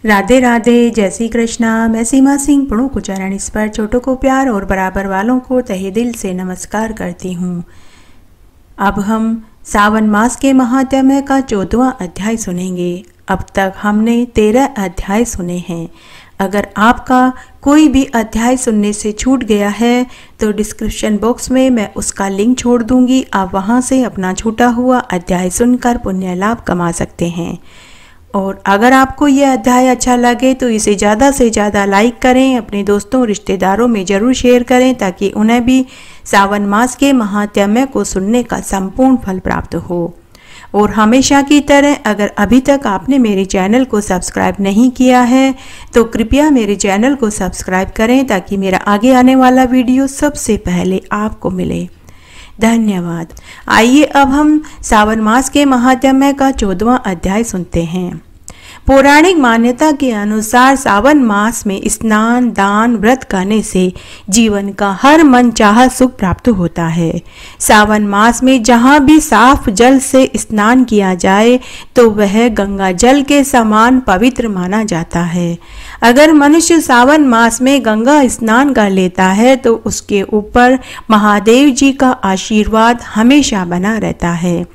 राधे राधे, जय श्री कृष्णा। मैं सीमा सिंह पुणु कुचारण इस पर छोटों को प्यार और बराबर वालों को तहे दिल से नमस्कार करती हूँ। अब हम सावन मास के महात्म्य का 14वां अध्याय सुनेंगे। अब तक हमने 13 अध्याय सुने हैं। अगर आपका कोई भी अध्याय सुनने से छूट गया है तो डिस्क्रिप्शन बॉक्स में मैं उसका लिंक छोड़ दूंगी। आप वहां से अपना छूटा हुआ अध्याय सुनकर पुण्य लाभ कमा सकते हैं। और अगर आपको यह अध्याय अच्छा लगे तो इसे ज़्यादा से ज़्यादा लाइक करें, अपने दोस्तों रिश्तेदारों में ज़रूर शेयर करें ताकि उन्हें भी सावन मास के महात्म्य को सुनने का संपूर्ण फल प्राप्त हो। और हमेशा की तरह अगर अभी तक आपने मेरे चैनल को सब्सक्राइब नहीं किया है तो कृपया मेरे चैनल को सब्सक्राइब करें ताकि मेरा आगे आने वाला वीडियो सबसे पहले आपको मिले। धन्यवाद। आइए अब हम सावन मास के महात्म्य का 14वां अध्याय सुनते हैं। पौराणिक मान्यता के अनुसार सावन मास में स्नान, दान, व्रत करने से जीवन का हर मनचाहा सुख प्राप्त होता है। सावन मास में जहाँ भी साफ जल से स्नान किया जाए तो वह गंगा जल के समान पवित्र माना जाता है। अगर मनुष्य सावन मास में गंगा स्नान कर लेता है तो उसके ऊपर महादेव जी का आशीर्वाद हमेशा बना रहता है।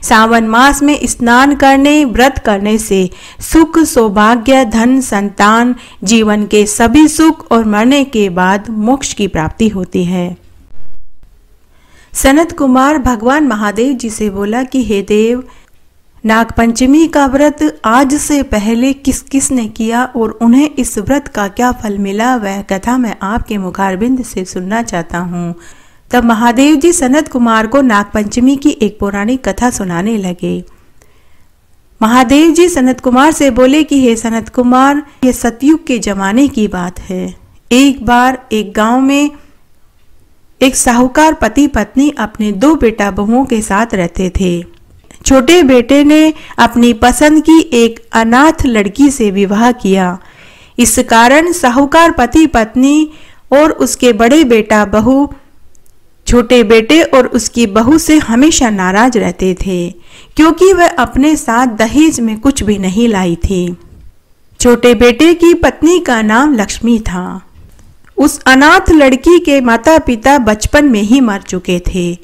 सावन मास में स्नान करने, व्रत करने से सुख, सौभाग्य, धन, संतान, जीवन के सभी सुख और मरने के बाद मोक्ष की प्राप्ति होती है। सनत कुमार भगवान महादेव जी से बोला कि हे देव, नागपंचमी का व्रत आज से पहले किस किस ने किया और उन्हें इस व्रत का क्या फल मिला, वह कथा मैं आपके मुखारबिंद से सुनना चाहता हूँ। तब महादेव जी सनत कुमार को नागपंचमी की एक पौराणिक कथा सुनाने लगे। महादेव जी सनत कुमार से बोले कि हे सनत कुमार, ये सतयुग के जमाने की बात है। एक बार एक गांव में एक साहूकार पति पत्नी अपने 2 बेटा बहुओं के साथ रहते थे। छोटे बेटे ने अपनी पसंद की एक अनाथ लड़की से विवाह किया। इस कारण साहूकार पति पत्नी और उसके बड़े बेटा बहू छोटे बेटे और उसकी बहू से हमेशा नाराज रहते थे क्योंकि वह अपने साथ दहेज में कुछ भी नहीं लाई थी। छोटे बेटे की पत्नी का नाम लक्ष्मी था। उस अनाथ लड़की के माता पिता बचपन में ही मर चुके थे।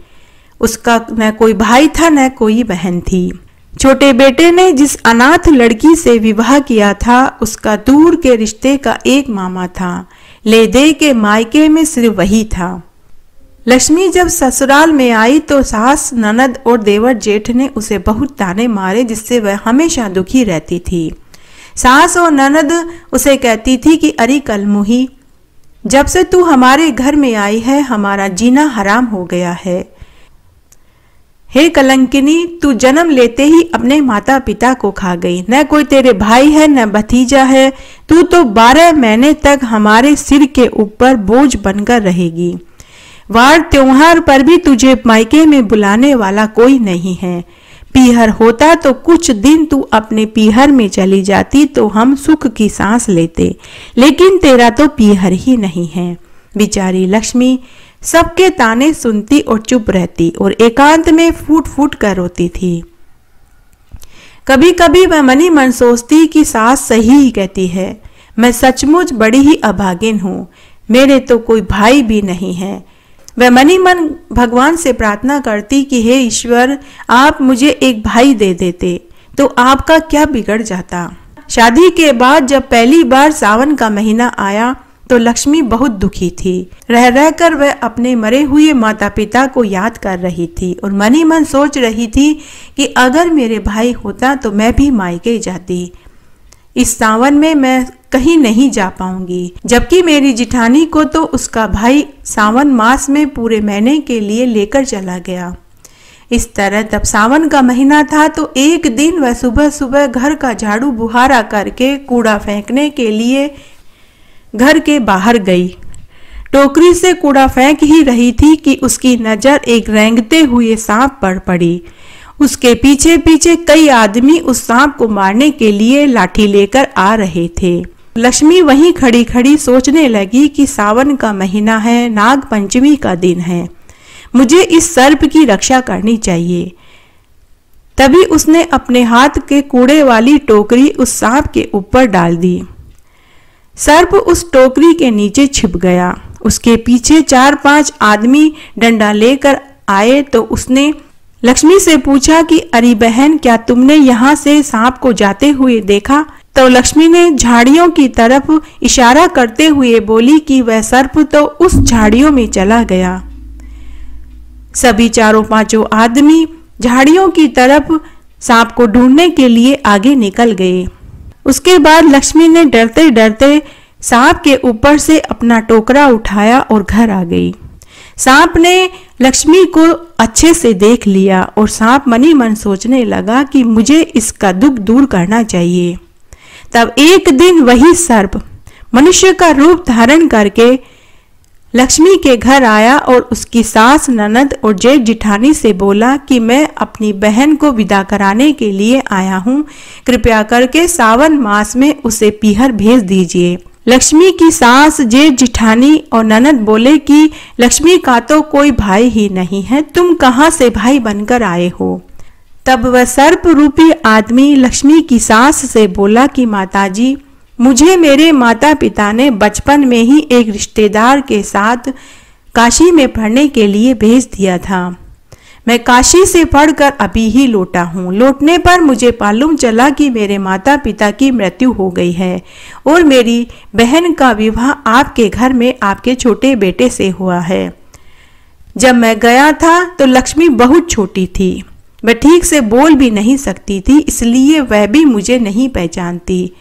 उसका न कोई भाई था न कोई बहन थी। छोटे बेटे ने जिस अनाथ लड़की से विवाह किया था उसका दूर के रिश्ते का एक मामा था। ले दे के मायके में सिर्फ वही था। लक्ष्मी जब ससुराल में आई तो सास, ननद और देवर जेठ ने उसे बहुत ताने मारे जिससे वह हमेशा दुखी रहती थी। सास और ननद उसे कहती थी कि अरे कलमुही, जब से तू हमारे घर में आई है हमारा जीना हराम हो गया है। हे कलंकिनी, तू जन्म लेते ही अपने माता पिता को खा गई। न कोई तेरे भाई है न भतीजा है। तू तो 12 महीने तक हमारे सिर के ऊपर बोझ बनकर रहेगी। वार त्योहार पर भी तुझे मायके में बुलाने वाला कोई नहीं है। पीहर होता तो कुछ दिन तू अपने पीहर में चली जाती तो हम सुख की सांस लेते, लेकिन तेरा तो पीहर ही नहीं है। बेचारी लक्ष्मी सबके ताने सुनती और चुप रहती और एकांत में फूट फूट कर रोती थी। कभी कभी वह मनी मन सोचती कि सास सही ही कहती है, मैं सचमुच बड़ी ही अभागिन हूँ। मेरे तो कोई भाई भी नहीं है। वह मनी मन भगवान से प्रार्थना करती कि हे ईश्वर, आप मुझे एक भाई दे देते तो आपका क्या बिगड़ जाता। शादी के बाद जब पहली बार सावन का महीना आया तो लक्ष्मी बहुत दुखी थी। रह रहकर वह अपने मरे हुए माता पिता को याद कर रही थी और मनी मन सोच रही थी कि अगर मेरे भाई होता तो मैं भी मायके जाती। इस सावन में मैं कहीं नहीं जा पाऊंगी, जबकि मेरी जिठानी को तो उसका भाई सावन मास में पूरे महीने के लिए लेकर चला गया। इस तरह तब सावन का महीना था तो एक दिन वह सुबह सुबह घर का झाड़ू बुहारा करके कूड़ा फेंकने के लिए घर के बाहर गई। टोकरी से कूड़ा फेंक ही रही थी कि उसकी नजर एक रेंगते हुए सांप पर पड़ी। उसके पीछे पीछे कई आदमी उस सांप को मारने के लिए लाठी लेकर आ रहे थे। लक्ष्मी वहीं खड़ी खड़ी सोचने लगी कि सावन का महीना है, नाग पंचमी का दिन है, मुझे इस सर्प की रक्षा करनी चाहिए। तभी उसने अपने हाथ के कूड़े वाली टोकरी उस सांप के ऊपर डाल दी। सर्प उस टोकरी के नीचे छिप गया। उसके पीछे 4-5 आदमी डंडा लेकर आए तो उसने लक्ष्मी से पूछा कि अरे बहन, क्या तुमने यहाँ से सांप को जाते हुए देखा? तो लक्ष्मी ने झाड़ियों की तरफ इशारा करते हुए बोली कि वह सर्प तो उस झाड़ियों में चला गया। सभी 4-5 आदमी झाड़ियों की तरफ सांप को ढूंढने के लिए आगे निकल गए। उसके बाद लक्ष्मी ने डरते डरते सांप के ऊपर से अपना टोकरा उठाया और घर आ गई। सांप ने लक्ष्मी को अच्छे से देख लिया और सांप मनी मन सोचने लगा कि मुझे इसका दुख दूर करना चाहिए। तब एक दिन वही सर्प मनुष्य का रूप धारण करके लक्ष्मी के घर आया और उसकी सास, ननद और जेठ जिठानी से बोला कि मैं अपनी बहन को विदा कराने के लिए आया हूँ, कृपया करके सावन मास में उसे पीहर भेज दीजिए। लक्ष्मी की सास, जेठ जिठानी और ननद बोले कि लक्ष्मी का तो कोई भाई ही नहीं है, तुम कहाँ से भाई बनकर आए हो? तब वह सर्प रूपी आदमी लक्ष्मी की सास से बोला कि माताजी, मुझे मेरे माता पिता ने बचपन में ही एक रिश्तेदार के साथ काशी में पढ़ने के लिए भेज दिया था। मैं काशी से पढ़कर अभी ही लौटा हूँ। लौटने पर मुझे मालूम चला कि मेरे माता पिता की मृत्यु हो गई है और मेरी बहन का विवाह आपके घर में आपके छोटे बेटे से हुआ है। जब मैं गया था तो लक्ष्मी बहुत छोटी थी, मैं ठीक से बोल भी नहीं सकती थी, इसलिए वह भी मुझे नहीं पहचानती।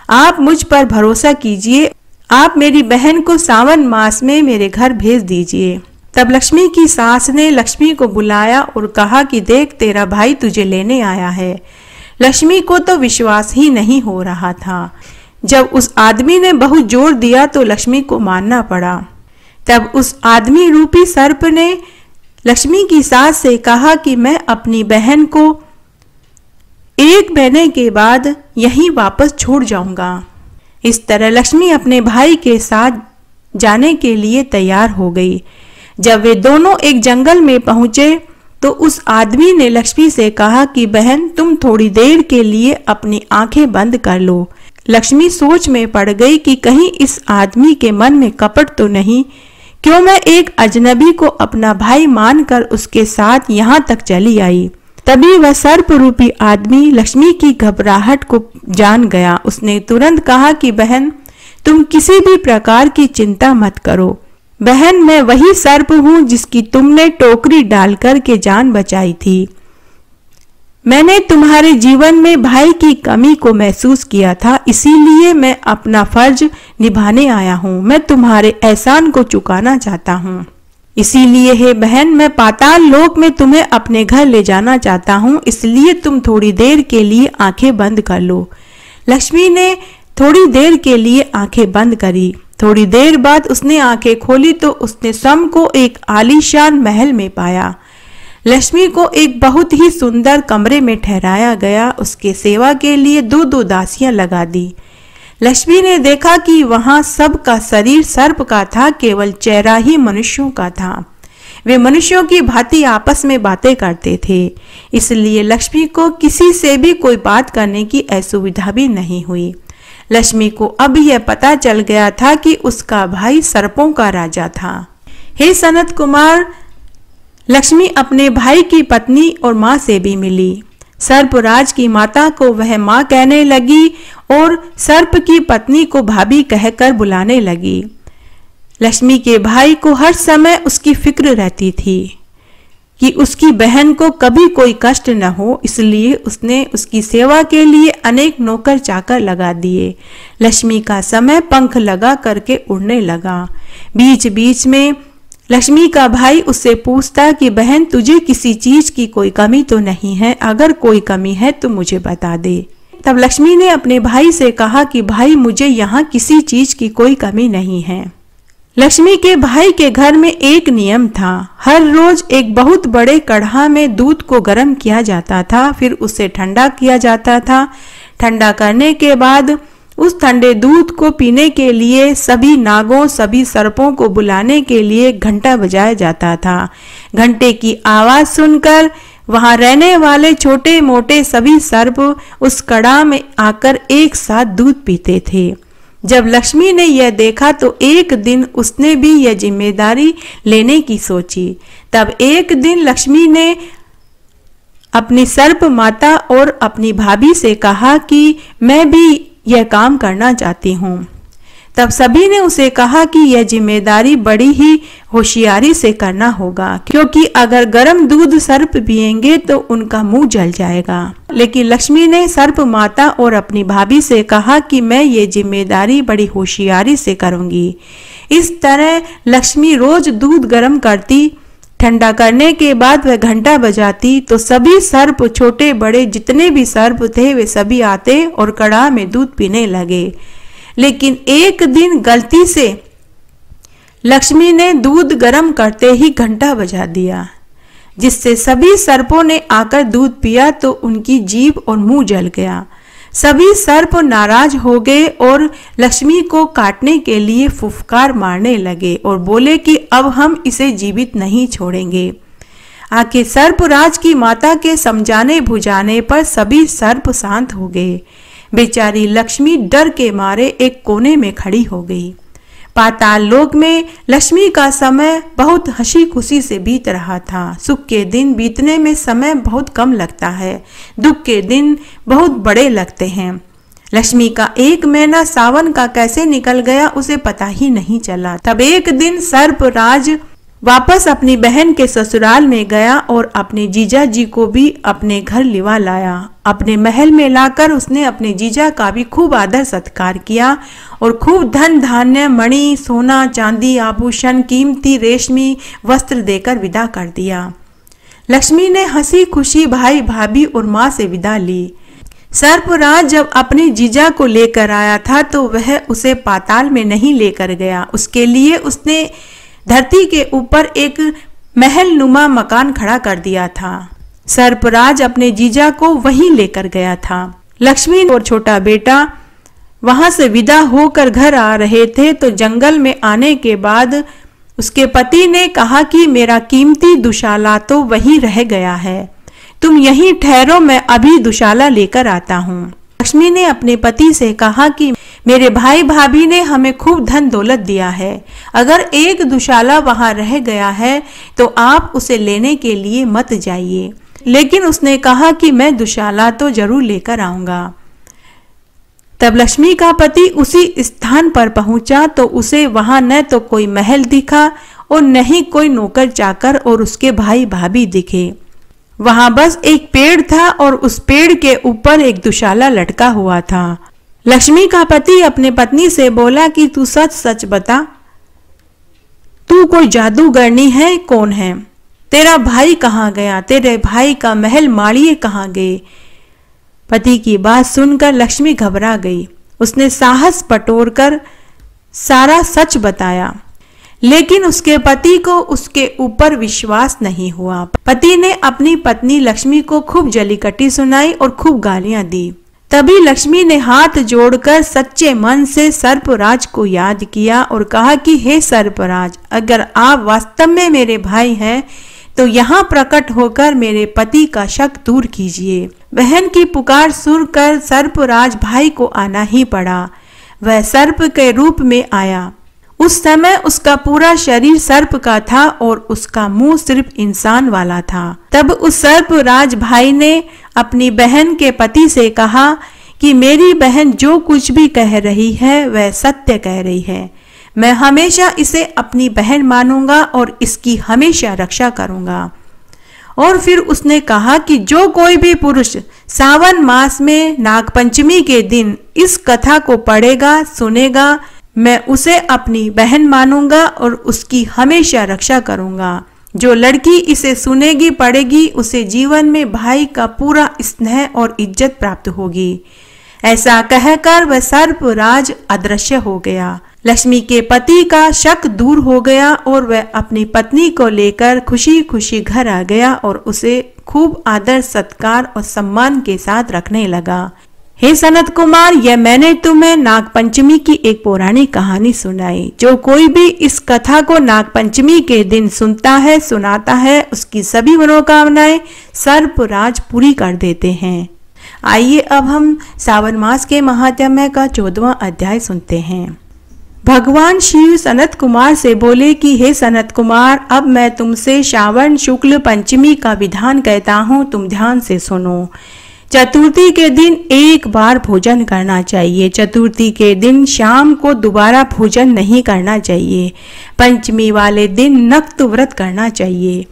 आप मुझ पर भरोसा कीजिए, आप मेरी बहन को सावन मास में मेरे घर भेज दीजिए। तब लक्ष्मी की सास ने लक्ष्मी को बुलाया और कहा कि देख, तेरा भाई तुझे लेने आया है। लक्ष्मी को तो विश्वास ही नहीं हो रहा था। जब उस आदमी ने बहुत जोर दिया तो लक्ष्मी को मानना पड़ा। तब उस आदमी रूपी सर्प ने लक्ष्मी की सास से कहा कि मैं अपनी बहन को 1 महीने के बाद यहीं वापस छोड़ जाऊंगा। इस तरह लक्ष्मी अपने भाई के साथ जाने के लिए तैयार हो गई। जब वे दोनों एक जंगल में पहुंचे तो उस आदमी ने लक्ष्मी से कहा कि बहन, तुम थोड़ी देर के लिए अपनी आंखें बंद कर लो। लक्ष्मी सोच में पड़ गई कि कहीं इस आदमी के मन में कपट तो नहीं, क्यों मैं एक अजनबी को अपना भाई मानकर उसके साथ यहाँ तक चली आई। तभी वह सर्प रूपी आदमी लक्ष्मी की घबराहट को जान गया। उसने तुरंत कहा कि बहन, तुम किसी भी प्रकार की चिंता मत करो। बहन, मैं वही सर्प हूँ जिसकी तुमने टोकरी डालकर के जान बचाई थी। मैंने तुम्हारे जीवन में भाई की कमी को महसूस किया था, इसीलिए मैं अपना फर्ज निभाने आया हूँ। मैं तुम्हारे एहसान को चुकाना चाहता हूँ। इसीलिए हे बहन, मैं पाताल लोक में तुम्हें अपने घर ले जाना चाहता हूँ, इसलिए तुम थोड़ी देर के लिए आंखें बंद कर लो। लक्ष्मी ने थोड़ी देर के लिए आंखें बंद करी। थोड़ी देर बाद उसने आंखें खोली तो उसने स्वयं को एक आलीशान महल में पाया। लक्ष्मी को एक बहुत ही सुंदर कमरे में ठहराया गया। उसके सेवा के लिए 2-2 दासियां लगा दी। लक्ष्मी ने देखा कि वहां सबका शरीर सर्प का था, केवल चेहरा ही मनुष्यों का था। वे मनुष्यों की भांति आपस में बातें करते थे, इसलिए लक्ष्मी को किसी से भी कोई बात करने की असुविधा भी नहीं हुई। लक्ष्मी को अब यह पता चल गया था कि उसका भाई सर्पों का राजा था। हे सनत कुमार, लक्ष्मी अपने भाई की पत्नी और माँ से भी मिली। सर्पराज की माता को वह माँ कहने लगी और सर्प की पत्नी को भाभी कहकर बुलाने लगी। लक्ष्मी के भाई को हर समय उसकी फिक्र रहती थी कि उसकी बहन को कभी कोई कष्ट न हो, इसलिए उसने उसकी सेवा के लिए अनेक नौकर चाकर लगा दिए। लक्ष्मी का समय पंख लगा करके उड़ने लगा। बीच बीच में लक्ष्मी का भाई उससे पूछता कि बहन, तुझे किसी चीज की कोई कमी तो नहीं है? अगर कोई कमी है तो मुझे बता दे। तब लक्ष्मी ने अपने भाई से कहा कि भाई, मुझे यहाँ किसी चीज की कोई कमी नहीं है। लक्ष्मी के भाई के घर में एक नियम था। हर रोज एक बहुत बड़े कढ़ा में दूध को गर्म किया जाता था, फिर उसे ठंडा किया जाता था। ठंडा करने के बाद उस ठंडे दूध को पीने के लिए सभी नागों, सभी सर्पों को बुलाने के लिए घंटा बजाया जाता था। घंटे की आवाज सुनकर वहां रहने वाले छोटे मोटे सभी सर्प उस कड़ा में आकर एक साथ दूध पीते थे। जब लक्ष्मी ने यह देखा तो एक दिन उसने भी यह जिम्मेदारी लेने की सोची। तब एक दिन लक्ष्मी ने अपनी सर्प माता और अपनी भाभी से कहा कि मैं भी यह काम करना चाहती हूँ। तब सभी ने उसे कहा कि यह जिम्मेदारी बड़ी ही होशियारी से करना होगा, क्योंकि अगर गर्म दूध सर्प पिएंगे तो उनका मुंह जल जाएगा। लेकिन लक्ष्मी ने सर्प माता और अपनी भाभी से कहा कि मैं ये जिम्मेदारी बड़ी होशियारी से करूंगी। इस तरह लक्ष्मी रोज दूध गर्म करती, ठंडा करने के बाद वह घंटा बजाती तो सभी सर्प, छोटे बड़े जितने भी सर्प थे, वे सभी आते और कड़ा में दूध पीने लगे। लेकिन एक दिन गलती से लक्ष्मी ने दूध गर्म करते ही घंटा बजा दिया, जिससे सभी सर्पों ने आकर दूध पिया तो उनकी जीभ और मुंह जल गया। सभी सर्प नाराज हो गए और लक्ष्मी को काटने के लिए फुफकार मारने लगे और बोले कि अब हम इसे जीवित नहीं छोड़ेंगे। आखिर सर्पराज की माता के समझाने बुझाने पर सभी सर्प शांत हो गए। बेचारी लक्ष्मी डर के मारे एक कोने में खड़ी हो गई। पाताल लोक में लक्ष्मी का समय बहुत हंसी खुशी से बीत रहा था। सुख के दिन बीतने में समय बहुत कम लगता है, दुख के दिन बहुत बड़े लगते हैं। लक्ष्मी का एक महीना सावन का कैसे निकल गया उसे पता ही नहीं चला। तब एक दिन सर्पराज वापस अपनी बहन के ससुराल में गया और अपने जीजा जी को भी अपने घर लिवा लाया। अपने महल में लाकर उसने अपने जीजा का भी खूब आदर सत्कार किया और खूब धन धान्य, मणि, सोना, चांदी, आभूषण, कीमती रेशमी वस्त्र देकर विदा कर दिया। लक्ष्मी ने हंसी खुशी भाई भाभी और माँ से विदा ली। सर्पराज जब अपने जीजा को लेकर आया था तो वह उसे पाताल में नहीं लेकर गया। उसके लिए उसने धरती के ऊपर एक महल नुमा मकान खड़ा कर दिया था। सर्पराज अपने जीजा को वहीं लेकर गया था। लक्ष्मी और छोटा बेटा वहां से विदा होकर घर आ रहे थे तो जंगल में आने के बाद उसके पति ने कहा कि मेरा कीमती दुशाला तो वहीं रह गया है, तुम यहीं ठहरो, मैं अभी दुशाला लेकर आता हूँ। लक्ष्मी ने अपने पति से कहा कि मेरे भाई भाभी ने हमें खूब धन दौलत दिया है, अगर एक दुशाला वहां रह गया है तो आप उसे लेने के लिए मत जाइए। लेकिन उसने कहा कि मैं दुशाला तो जरूर लेकर आऊंगा। तब लक्ष्मी का पति उसी स्थान पर पहुंचा तो उसे वहां न तो कोई महल दिखा और न ही कोई नौकर चाकर और उसके भाई भाभी दिखे। वहां बस एक पेड़ था और उस पेड़ के ऊपर एक दुशाला लटका हुआ था। लक्ष्मी का पति अपने पत्नी से बोला कि तू सच सच बता, तू कोई जादूगरनी है? कौन है? तेरा भाई कहाँ गया? तेरे भाई का महल माड़िए कहाँ गए? पति की बात सुनकर लक्ष्मी घबरा गई। उसने साहस बटोरकर सारा सच बताया, लेकिन उसके पति को उसके ऊपर विश्वास नहीं हुआ। पति ने अपनी पत्नी लक्ष्मी को खूब जलीकट्टी सुनाई और खूब गालियां दी। तभी लक्ष्मी ने हाथ जोड़कर सच्चे मन से सर्पराज को याद किया और कहा कि हे सर्पराज, अगर आप वास्तव में मेरे भाई हैं तो यहाँ प्रकट होकर मेरे पति का शक दूर कीजिए। बहन की पुकार सुनकर सर्पराज भाई को आना ही पड़ा। वह सर्प के रूप में आया। उस समय उसका पूरा शरीर सर्प का था और उसका मुंह सिर्फ इंसान वाला था। तब उस सर्पराज भाई ने अपनी बहन के पति से कहा कि मेरी बहन जो कुछ भी कह रही है वह सत्य कह रही है। मैं हमेशा इसे अपनी बहन मानूंगा और इसकी हमेशा रक्षा करूंगा। और फिर उसने कहा कि जो कोई भी पुरुष सावन मास में नागपंचमी के दिन इस कथा को पढ़ेगा, सुनेगा, मैं उसे अपनी बहन मानूंगा और उसकी हमेशा रक्षा करूंगा। जो लड़की इसे सुनेगी, पढ़ेगी, उसे जीवन में भाई का पूरा स्नेह और इज्जत प्राप्त होगी। ऐसा कहकर वह सर्पराज अदृश्य हो गया। लक्ष्मी के पति का शक दूर हो गया और वह अपनी पत्नी को लेकर खुशी खुशी घर आ गया और उसे खूब आदर सत्कार और सम्मान के साथ रखने लगा। हे सनत कुमार, यह मैंने तुम्हें नागपंचमी की एक पौराणिक कहानी सुनाई। जो कोई भी इस कथा को नागपंचमी के दिन सुनता है, सुनाता है, उसकी सभी मनोकामनाएं सर्पराज पूरी कर देते हैं। आइए अब हम सावन मास के महात्म्य का 14वां अध्याय सुनते हैं। भगवान शिव सनत कुमार से बोले कि हे सनत कुमार, अब मैं तुमसे श्रावण शुक्ल पंचमी का विधान कहता हूँ, तुम ध्यान से सुनो। चतुर्थी के दिन एक बार भोजन करना चाहिए। चतुर्थी के दिन शाम को दोबारा भोजन नहीं करना चाहिए। पंचमी वाले दिन नक्त व्रत करना चाहिए।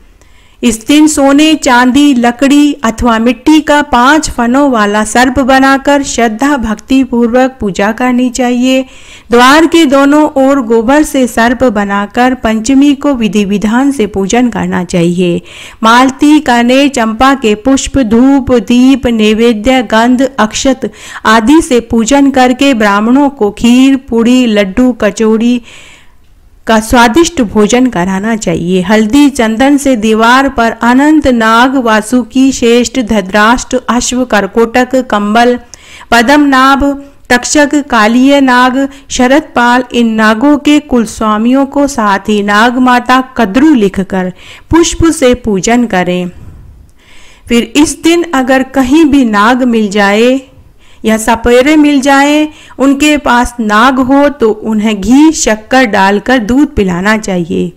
इस दिन सोने, चांदी, लकड़ी अथवा मिट्टी का 5 फनों वाला सर्प बनाकर श्रद्धा भक्ति पूर्वक पूजा करनी चाहिए। द्वार के दोनों ओर गोबर से सर्प बनाकर पंचमी को विधि विधान से पूजन करना चाहिए। मालती, कने, चंपा के पुष्प, धूप, दीप, नैवेद्य, गंध, अक्षत आदि से पूजन करके ब्राह्मणों को खीर, पूड़ी, लड्डू, कचौड़ी का स्वादिष्ट भोजन कराना चाहिए। हल्दी चंदन से दीवार पर अनंत नाग, वासुकी, श्रेष्ठ, धद्राष्ट्र, अश्व, करकोटक, कंबल, पद्मनाभ, तक्षक, कालिय नाग, शरदपाल इन नागों के कुल स्वामियों को साथ ही नाग माता कद्रू लिखकर पुष्प से पूजन करें। फिर इस दिन अगर कहीं भी नाग मिल जाए या सपेरे मिल जाए, उनके पास नाग हो तो उन्हें घी शक्कर डालकर दूध पिलाना चाहिए।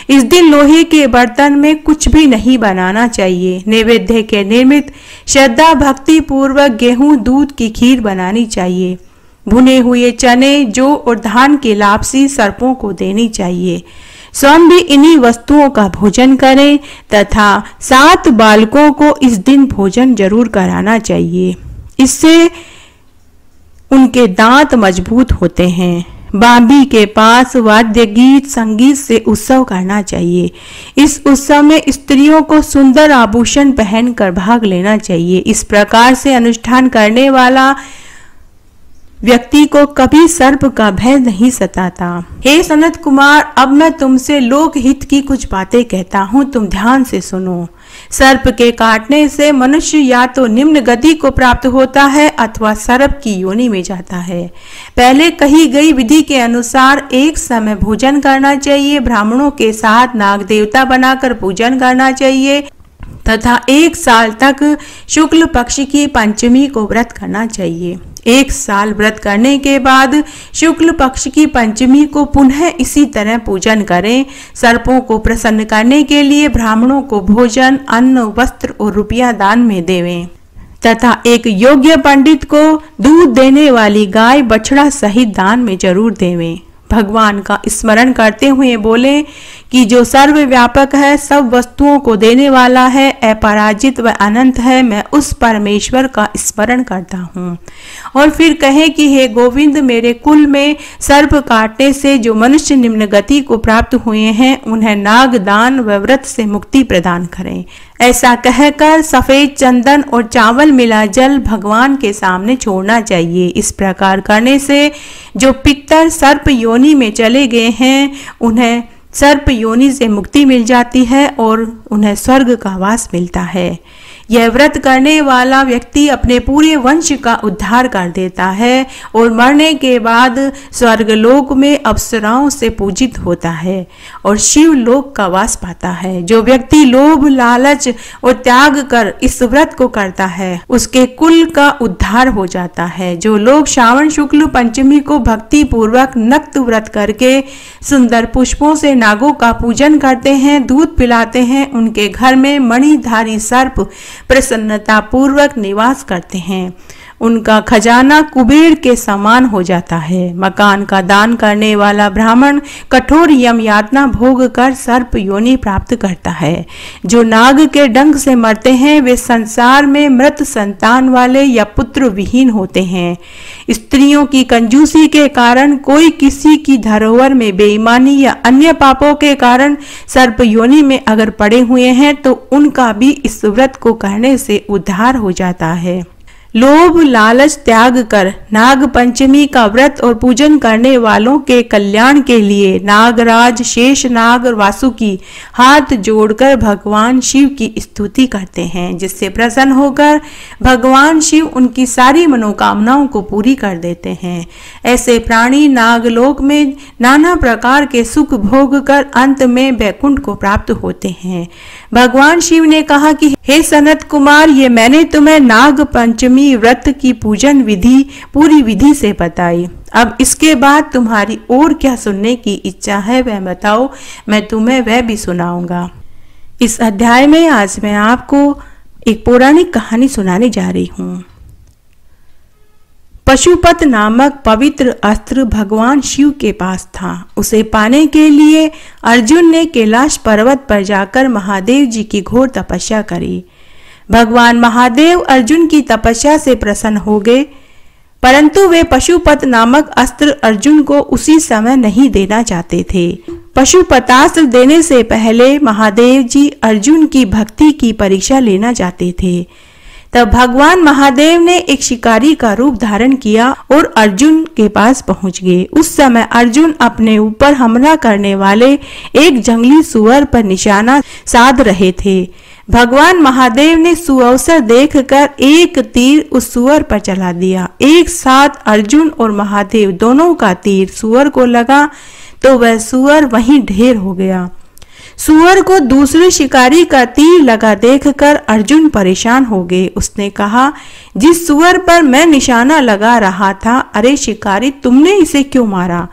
इस दिन लोहे के बर्तन में कुछ भी नहीं बनाना चाहिए। नैवेद्य के निर्मित श्रद्धा भक्ति पूर्वक गेहूं दूध की खीर बनानी चाहिए। भुने हुए चने, जौ और धान की लापसी सर्पों को देनी चाहिए। स्वयं भी इन्हीं वस्तुओं का भोजन करें तथा 7 बालकों को इस दिन भोजन जरूर कराना चाहिए। इससे उनके दांत मजबूत होते हैं। बांबी के पास वाद्य गीत संगीत से उत्सव करना चाहिए। इस उत्सव में स्त्रियों को सुंदर आभूषण पहनकर भाग लेना चाहिए। इस प्रकार से अनुष्ठान करने वाला व्यक्ति को कभी सर्प का भय नहीं सताता। हे सनत कुमार, अब मैं तुमसे लोक हित की कुछ बातें कहता हूँ, तुम ध्यान से सुनो। सर्प के काटने से मनुष्य या तो निम्न गति को प्राप्त होता है अथवा सर्प की योनि में जाता है। पहले कही गई विधि के अनुसार एक समय भोजन करना चाहिए। ब्राह्मणों के साथ नाग देवता बनाकर पूजन करना चाहिए तथा 1 साल तक शुक्ल पक्ष की पंचमी को व्रत करना चाहिए। 1 साल व्रत करने के बाद शुक्ल पक्ष की पंचमी को पुनः इसी तरह पूजन करें। सर्पों को प्रसन्न करने के लिए ब्राह्मणों को भोजन, अन्न, वस्त्र और रुपया दान में देवें तथा एक योग्य पंडित को दूध देने वाली गाय बछड़ा सहित दान में जरूर देवें। भगवान का स्मरण करते हुए बोले कि जो सर्वव्यापक है, सब वस्तुओं को देने वाला है, अपराजित व अनंत है, मैं उस परमेश्वर का स्मरण करता हूँ। और फिर कहे कि हे गोविंद, मेरे कुल में सर्प काटने से जो मनुष्य निम्न गति को प्राप्त हुए हैं, उन्हें नाग दान व व्रत से मुक्ति प्रदान करें। ऐसा कहकर सफेद चंदन और चावल मिला जल भगवान के सामने छोड़ना चाहिए। इस प्रकार करने से जो पितर सर्प योनि में चले गए हैं, उन्हें सर्प योनि से मुक्ति मिल जाती है और उन्हें स्वर्ग का वास मिलता है। यह व्रत करने वाला व्यक्ति अपने पूरे वंश का उद्धार कर देता है और मरने के बाद स्वर्गलोक में अप्सराओं से पूजित होता है और शिव लोक का वास पाता है। जो व्यक्ति लोभ, लालच और त्याग कर इस व्रत को करता है, उसके कुल का उद्धार हो जाता है। जो लोग श्रावण शुक्ल पंचमी को भक्ति पूर्वक नक्त व्रत करके सुंदर पुष्पों से नागों का पूजन करते हैं, दूध पिलाते हैं, उनके घर में मणिधारी सर्प प्रसन्नता पूर्वक निवास करते हैं। उनका खजाना कुबेर के समान हो जाता है। मकान का दान करने वाला ब्राह्मण कठोर यम यातना भोग कर सर्प योनि प्राप्त करता है। जो नाग के डंक से मरते हैं, वे संसार में मृत संतान वाले या पुत्र विहीन होते हैं। स्त्रियों की कंजूसी के कारण, कोई किसी की धरोहर में बेईमानी या अन्य पापों के कारण सर्प योनि में अगर पड़े हुए हैं, तो उनका भी इस व्रत को करने से उद्धार हो जाता है। लोभ लालच त्याग कर नाग पंचमी का व्रत और पूजन करने वालों के कल्याण के लिए नागराज शेष नाग और वासुकी हाथ जोड़कर भगवान शिव की स्तुति करते हैं, जिससे प्रसन्न होकर भगवान शिव उनकी सारी मनोकामनाओं को पूरी कर देते हैं। ऐसे प्राणी नागलोक में नाना प्रकार के सुख भोग कर अंत में वैकुंठ को प्राप्त होते हैं। भगवान शिव ने कहा कि हे सनत कुमार, ये मैंने तुम्हें नाग पंचमी व्रत की पूजन विधि पूरी विधि से बताई। अब इसके बाद तुम्हारी और क्या सुनने की इच्छा है वह बताओ, मैं तुम्हें वह भी सुनाऊंगा। इस अध्याय में आज मैं आपको एक पौराणिक कहानी सुनाने जा रही हूँ। पशुपत नामक पवित्र अस्त्र भगवान शिव के पास था। उसे पाने के लिए अर्जुन ने कैलाश पर्वत पर जाकर महादेव जी की घोर तपस्या करी। भगवान महादेव अर्जुन की तपस्या से प्रसन्न हो गए, परंतु वे पशुपत नामक अस्त्र अर्जुन को उसी समय नहीं देना चाहते थे। पशुपतास्त्र देने से पहले महादेव जी अर्जुन की भक्ति की परीक्षा लेना चाहते थे। तब भगवान महादेव ने एक शिकारी का रूप धारण किया और अर्जुन के पास पहुंच गए। उस समय अर्जुन अपने ऊपर हमला करने वाले एक जंगली सुअर पर निशाना साध रहे थे। भगवान महादेव ने सुअवसर देखकर एक तीर उस सुअर पर चला दिया। एक साथ अर्जुन और महादेव दोनों का तीर सुअर को लगा तो वह सुअर वहीं ढेर हो गया। सुअर को दूसरे शिकारी का तीर लगा देखकर अर्जुन परेशान हो गए। उसने कहा, जिस सुअर पर मैं निशाना लगा रहा था, अरे शिकारी, तुमने इसे क्यों मारा?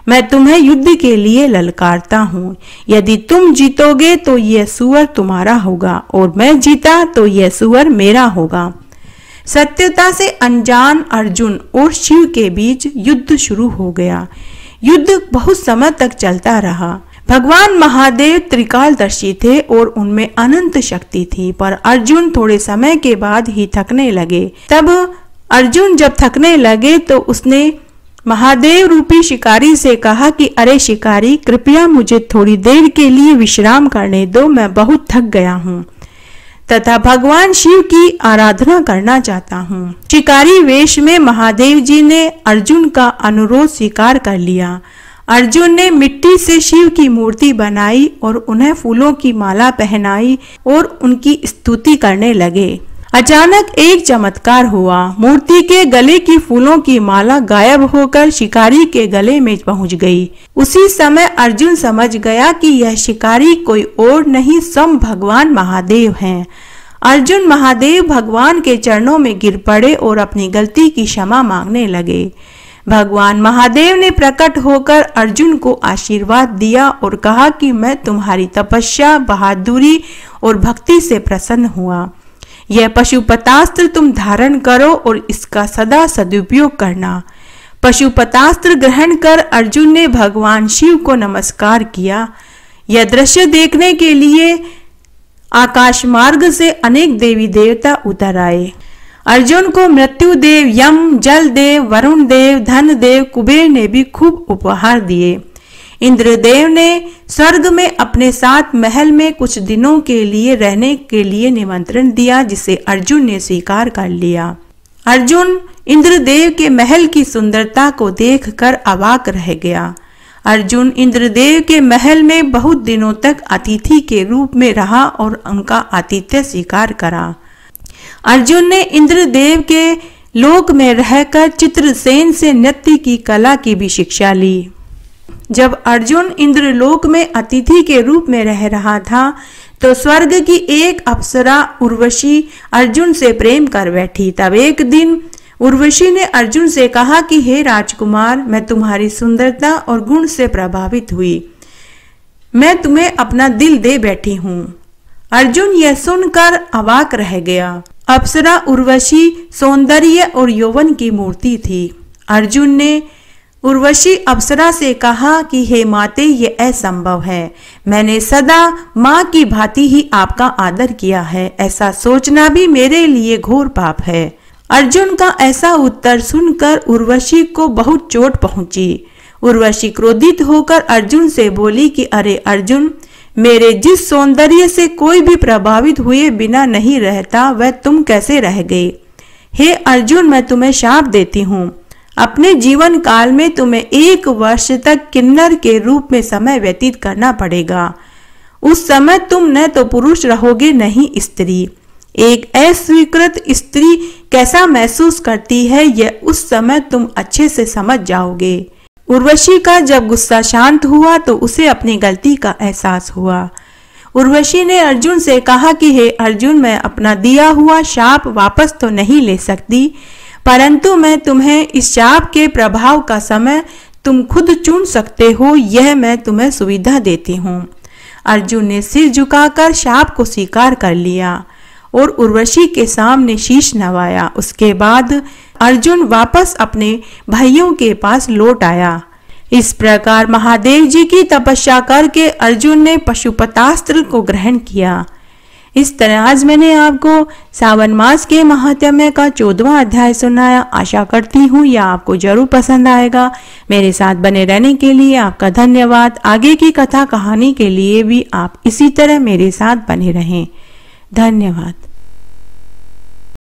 मैं तुम्हें युद्ध के लिए ललकारता हूँ। यदि तुम जीतोगे तो यह सुअर तुम्हारा होगा और मैं जीता तो यह सुअर मेरा होगा। सत्यता से अनजान अर्जुन और शिव के बीच युद्ध शुरू हो गया। युद्ध बहुत समय तक चलता रहा। भगवान महादेव त्रिकालदर्शी थे और उनमें अनंत शक्ति थी, पर अर्जुन थोड़े समय के बाद ही थकने लगे। तब अर्जुन जब थकने लगे तो उसने महादेव रूपी शिकारी से कहा कि अरे शिकारी, कृपया मुझे थोड़ी देर के लिए विश्राम करने दो, मैं बहुत थक गया हूँ तथा भगवान शिव की आराधना करना चाहता हूँ। शिकारी वेश में महादेव जी ने अर्जुन का अनुरोध स्वीकार कर लिया। अर्जुन ने मिट्टी से शिव की मूर्ति बनाई और उन्हें फूलों की माला पहनाई और उनकी स्तुति करने लगे। अचानक एक चमत्कार हुआ। मूर्ति के गले की फूलों की माला गायब होकर शिकारी के गले में पहुंच गई। उसी समय अर्जुन समझ गया कि यह शिकारी कोई और नहीं, स्वयं भगवान महादेव हैं। अर्जुन महादेव भगवान के चरणों में गिर पड़े और अपनी गलती की क्षमा मांगने लगे। भगवान महादेव ने प्रकट होकर अर्जुन को आशीर्वाद दिया और कहा कि मैं तुम्हारी तपस्या, बहादुरी और भक्ति से प्रसन्न हुआ। यह पशुपतास्त्र तुम धारण करो और इसका सदा सदुपयोग करना। पशुपतास्त्र ग्रहण कर अर्जुन ने भगवान शिव को नमस्कार किया। यह दृश्य देखने के लिए आकाश मार्ग से अनेक देवी देवता उतर आए। अर्जुन को मृत्यु देव, यम, जल देव, वरुण देव, धन देव, कुबेर ने भी खूब उपहार दिए। इंद्रदेव ने स्वर्ग में अपने साथ महल में कुछ दिनों के लिए रहने के लिए निमंत्रण दिया, जिसे अर्जुन ने स्वीकार कर लिया। अर्जुन इंद्रदेव के महल की सुंदरता को देखकर अवाक रह गया। अर्जुन इंद्रदेव के महल में बहुत दिनों तक अतिथि के रूप में रहा और उनका आतिथ्य स्वीकार करा। अर्जुन ने इंद्रदेव के लोक में रहकर चित्रसेन से नृत्य की कला की भी शिक्षा ली। जब अर्जुन इंद्रलोक में अतिथि के रूप में रह रहा था तो स्वर्ग की एक अप्सरा उर्वशी अर्जुन से प्रेम कर बैठी। तब एक दिन उर्वशी ने अर्जुन से कहा कि हे राजकुमार, मैं तुम्हारी सुंदरता और गुण से प्रभावित हुई, मैं तुम्हें अपना दिल दे बैठी हूँ। अर्जुन यह सुनकर अवाक रह गया। अप्सरा उर्वशी सौंदर्य और यौवन की मूर्ति थी। अर्जुन ने उर्वशी अप्सरा से कहा कि हे माते, ये असंभव है। मैंने सदा माँ की भांति ही आपका आदर किया है, ऐसा सोचना भी मेरे लिए घोर पाप है। अर्जुन का ऐसा उत्तर सुनकर उर्वशी को बहुत चोट पहुंची। उर्वशी क्रोधित होकर अर्जुन से बोली कि अरे अर्जुन, मेरे जिस सौंदर्य से कोई भी प्रभावित हुए बिना नहीं रहता, वह तुम कैसे रह गए? हे अर्जुन, मैं तुम्हें शाप देती हूँ। अपने जीवन काल में तुम्हें 1 वर्ष तक किन्नर के रूप में समय व्यतीत करना पड़ेगा। उस समय तुम न तो पुरुष रहोगे न ही स्त्री। एक अस्वीकृत स्त्री कैसा महसूस करती है यह उस समय तुम अच्छे से समझ जाओगे। उर्वशी का जब गुस्सा शांत हुआ तो उसे अपनी गलती का एहसास हुआ। उर्वशी ने अर्जुन से कहा कि हे अर्जुन, मैं अपना दिया हुआ शाप वापस तो नहीं ले सकती, परंतु मैं तुम्हें इस शाप के प्रभाव का समय तुम खुद चुन सकते हो, यह मैं तुम्हें सुविधा देती हूँ। अर्जुन ने सिर झुकाकर शाप को स्वीकार कर लिया और उर्वशी के सामने शीश नवाया। उसके बाद अर्जुन वापस अपने भाइयों के पास लौट आया। इस प्रकार महादेव जी की तपस्या करके अर्जुन ने पशुपतास्त्र को ग्रहण किया। इस तरह आज मैंने आपको सावन मास के महात्म्य का 14वां अध्याय सुनाया। आशा करती हूँ यह आपको जरूर पसंद आएगा। मेरे साथ बने रहने के लिए आपका धन्यवाद। आगे की कथा कहानी के लिए भी आप इसी तरह मेरे साथ बने रहें। धन्यवाद।